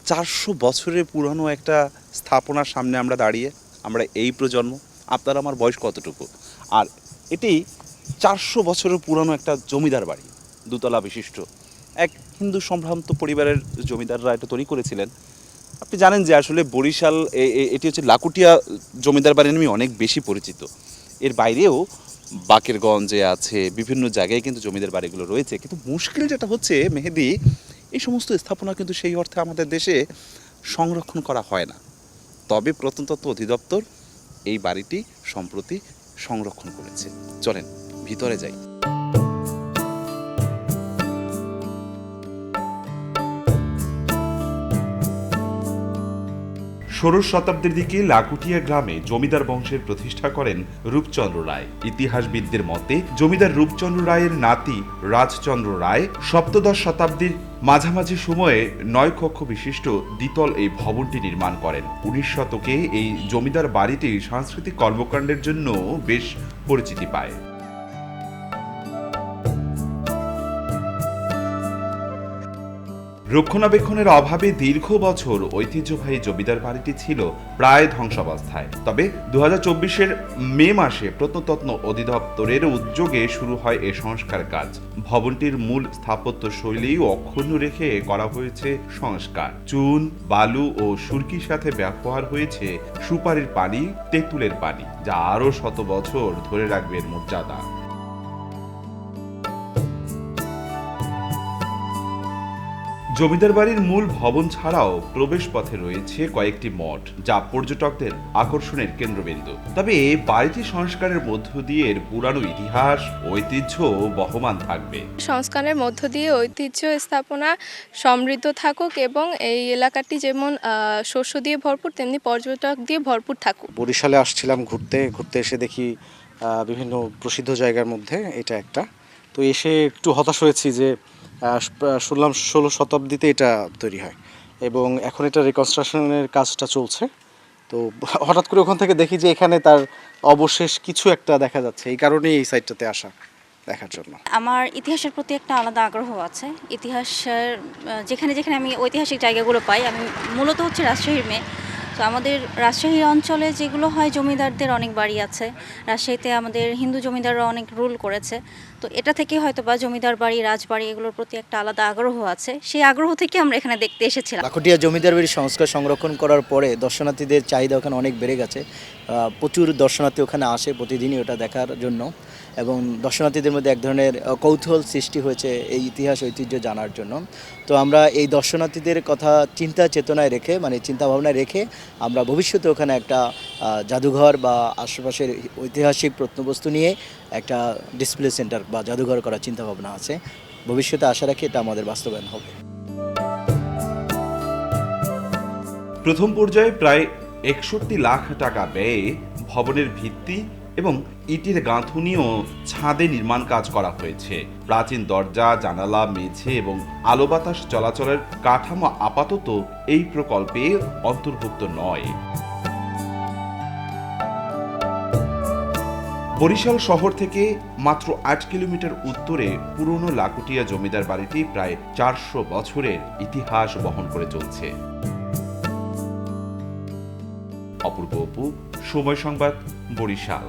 400 বছরের পুরানো একটা স্থাপনার সামনে আমরা দাঁড়িয়ে, আমরা এই প্রজন্ম, আপনার আমার বয়স কতটুকু, আর এটি 400 বছরের পুরানো একটা জমিদার বাড়ি, দোতলা বিশিষ্ট। এক হিন্দু সম্ভ্রান্ত পরিবারের জমিদাররা এটা তৈরি করেছিলেন। আপনি জানেন যে আসলে বরিশাল এটি হচ্ছে লাকুটিয়া জমিদার বাড়ি নামে অনেক বেশি পরিচিত। এর বাইরেও বাকেরগঞ্জে আছে, বিভিন্ন জায়গায় কিন্তু জমিদার বাড়িগুলো রয়েছে। কিন্তু মুশকিল যেটা হচ্ছে মেহেদী, এই সমস্ত স্থাপনা কিন্তু সেই অর্থে আমাদের দেশে সংরক্ষণ করা হয় না। তবে প্রত্নতত্ত্ব অধিদপ্তর এই বাড়িটি সম্প্রতি সংরক্ষণ করেছে। চলেন ভিতরে যাই। ষোড়শ শতাব্দীর দিকে লাকুটিয়া গ্রামে জমিদার বংশের প্রতিষ্ঠা করেন রূপচন্দ্র রায়। ইতিহাসবিদদের মতে জমিদার রূপচন্দ্র রায়ের নাতি রাজচন্দ্র রায় সপ্তদশ শতাব্দীর মাঝামাঝি সময়ে 9 কক্ষ বিশিষ্ট দ্বিতল এই ভবনটি নির্মাণ করেন। 19 শতকে এই জমিদার বাড়িটি সাংস্কৃতিক কর্মকাণ্ডের জন্য বেশ পরিচিতি পায়। রক্ষণাবেক্ষণের অভাবে দীর্ঘ বছর ঐতিহ্যবাহী জমিদার বাড়িটি ছিল প্রায় ধ্বংসাবস্থায়। তবে 2024-এর মে মাসে প্রত্নতত্ত্ব অধিদপ্তরের উদ্যোগে শুরু হয় এ সংস্কার কাজ। ভবনটির মূল স্থাপত্য শৈলী অক্ষুণ্ণ রেখে করা হয়েছে সংস্কার। চুন, বালু ও সুরকির সাথে ব্যবহার হয়েছে সুপারির পানি, তেঁতুলের পানি, যা আরও 100 বছর ধরে রাখবে এর মর্যাদা। জমিদার বাড়ির মূল ভবন ছাড়াও প্রবেশ পথে রয়েছে কয়েকটি মঠ, যা পর্যটকদের আকর্ষণের কেন্দ্রবিন্দু। তবে বাড়িটি সংস্কারের মধ্য দিয়ে এর পুরানো ইতিহাস, ঐতিহ্য বহমান থাকবে। সংস্কারের মধ্য দিয়ে ঐতিহ্য স্থাপনা সমৃদ্ধ থাকুক এবং এই এলাকাটি যেমন শস্য দিয়ে ভরপুর তেমনি পর্যটক দিয়ে ভরপুর থাকুক। বরিশালে আসছিলাম ঘুরতে এসে দেখি বিভিন্ন প্রসিদ্ধ জায়গার মধ্যে এটা একটা। তো এসে একটু হতাশ হয়েছি যে শুনলাম 16 শতাব্দীতে এটা তৈরি হয় এবং এখন এটা রিকনস্ট্রাকশনের কাজটা চলছে। তো হঠাৎ করে ওখান থেকে দেখি যে এখানে তার অবশেষ কিছু একটা দেখা যাচ্ছে, এই কারণেই এই সাইটটাতে আসা দেখার জন্য। আমার ইতিহাসের প্রতি একটা আলাদা আগ্রহ আছে। ইতিহাসের যেখানে যেখানে আমি ঐতিহাসিক জায়গাগুলো পাই, আমি মূলত হচ্ছে রাজশাহীর মেয়ে। তো আমাদের রাজশাহী অঞ্চলে যেগুলো হয়, জমিদারদের অনেক বাড়ি আছে। রাজশাহীতে আমাদের হিন্দু জমিদাররা অনেক রুল করেছে। তো এটা থেকে হয়তো বা জমিদার বাড়ি, রাজবাড়ি এগুলোর প্রতি একটা আলাদা আগ্রহ আছে। সেই আগ্রহ থেকে আমরা এখানে দেখতে এসেছিলাম। লাখুটিয়া জমিদার বাড়ির সংস্কার সংরক্ষণ করার পরে দর্শনার্থীদের চাহিদা ওখানে অনেক বেড়ে গেছে। প্রচুর দর্শনার্থী ওখানে আসে প্রতিদিনই ওটা দেখার জন্য, এবং দর্শনার্থীদের মধ্যে এক ধরনের কৌতূহল সৃষ্টি হয়েছে এই ইতিহাস ঐতিহ্য জানার জন্য। তো আমরা এই দর্শনার্থীদের কথা চিন্তা চেতনায় রেখে, মানে চিন্তা ভাবনায় রেখে, আমরা ভবিষ্যতে ওখানে একটা জাদুঘর বা আশেপাশের ঐতিহাসিক প্রত্নবস্তু নিয়ে একটা ডিসপ্লে সেন্টার বা জাদুঘর করার চিন্তা ভাবনা আছে। ভবিষ্যতে আশা রাখি এটা আমাদের বাস্তবায়ন হবে। প্রথম পর্যায়ে প্রায় 61 লাখ টাকা ব্যয়ে ভবনের ভিত্তি এবং ইটের গাঁথুনি ও ছাদে নির্মাণ কাজ করা হয়েছে। প্রাচীন দরজা, জানালা, মেঝে এবং আলো বাতাস চলাচলের কাঠামো আপাতত এই প্রকল্পে অন্তর্ভুক্ত নয়। বরিশাল শহর থেকে মাত্র 8 কিলোমিটার উত্তরে পুরনো লাকুটিয়া জমিদার বাড়িটি প্রায় 400 বছরের ইতিহাস বহন করে চলছে। অপূর্ব অপু, সময় সংবাদ, বরিশাল।